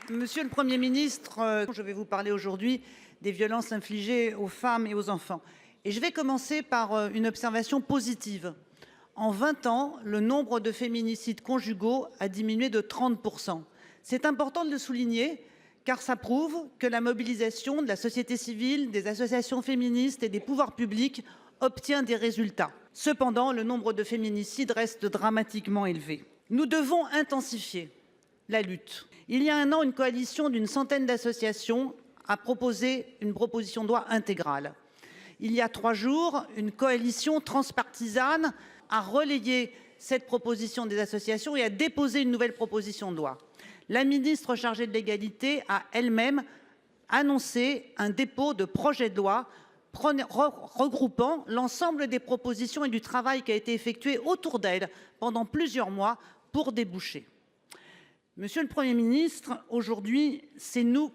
Monsieur le Premier ministre, je vais vous parler aujourd'hui des violences infligées aux femmes et aux enfants. Et je vais commencer par une observation positive. En 20 ans, le nombre de féminicides conjugaux a diminué de 30%. C'est important de le souligner car ça prouve que la mobilisation de la société civile, des associations féministes et des pouvoirs publics obtient des résultats. Cependant, le nombre de féminicides reste dramatiquement élevé. Nous devons intensifier la lutte. Il y a un an, une coalition d'une centaine d'associations a proposé une proposition de loi intégrale. Il y a 3 jours, une coalition transpartisane a relayé cette proposition des associations et a déposé une nouvelle proposition de loi. La ministre chargée de l'égalité a elle-même annoncé un dépôt de projet de loi regroupant l'ensemble des propositions et du travail qui a été effectué autour d'elle pendant plusieurs mois pour déboucher. Monsieur le Premier ministre, aujourd'hui, c'est nous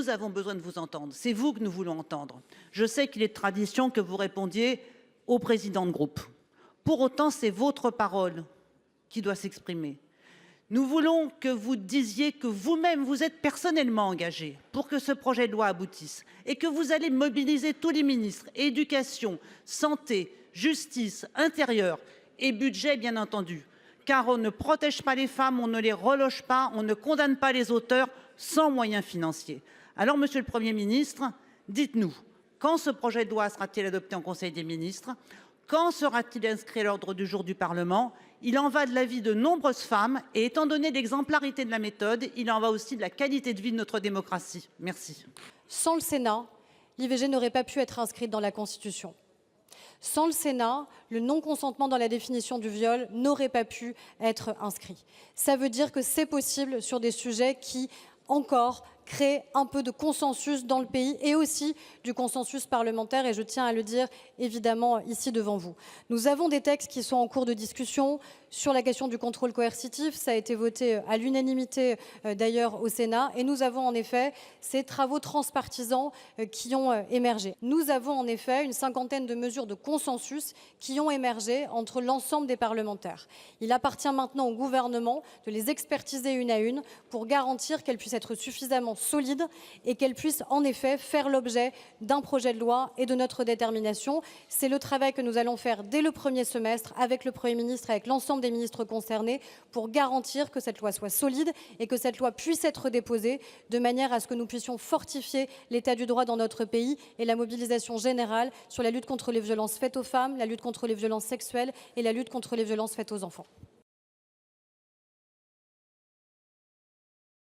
avons besoin de vous entendre. C'est vous que nous voulons entendre. Je sais qu'il est de tradition que vous répondiez au président de groupe. Pour autant, c'est votre parole qui doit s'exprimer. Nous voulons que vous disiez que vous-même, vous êtes personnellement engagé pour que ce projet de loi aboutisse et que vous allez mobiliser tous les ministres, éducation, santé, justice, intérieur et budget, bien entendu. Car on ne protège pas les femmes, on ne les reloge pas, on ne condamne pas les auteurs sans moyens financiers. Alors, Monsieur le Premier ministre, dites-nous, quand ce projet de loi sera-t-il adopté en Conseil des ministres? Quand sera-t-il inscrit à l'ordre du jour du Parlement? Il en va de la vie de nombreuses femmes et étant donné l'exemplarité de la méthode, il en va aussi de la qualité de vie de notre démocratie. Merci. Sans le Sénat, l'IVG n'aurait pas pu être inscrite dans la Constitution. Sans le Sénat, le non-consentement dans la définition du viol n'aurait pas pu être inscrit. Ça veut dire que c'est possible sur des sujets qui, encore, créent un peu de consensus dans le pays et aussi du consensus parlementaire, et je tiens à le dire évidemment ici devant vous. Nous avons des textes qui sont en cours de discussion sur la question du contrôle coercitif. Ça a été voté à l'unanimité d'ailleurs au Sénat, et nous avons en effet ces travaux transpartisans qui ont émergé. Nous avons en effet une cinquantaine de mesures de consensus qui ont émergé entre l'ensemble des parlementaires. Il appartient maintenant au gouvernement de les expertiser une à une pour garantir qu'elles puissent être suffisamment solides et qu'elles puissent en effet faire l'objet d'un projet de loi et de notre détermination. C'est le travail que nous allons faire dès le premier semestre avec le Premier ministre et avec l'ensemble des ministres concernés pour garantir que cette loi soit solide et que cette loi puisse être déposée de manière à ce que nous puissions fortifier l'état du droit dans notre pays et la mobilisation générale sur la lutte contre les violences faites aux femmes, la lutte contre les violences sexuelles et la lutte contre les violences faites aux enfants.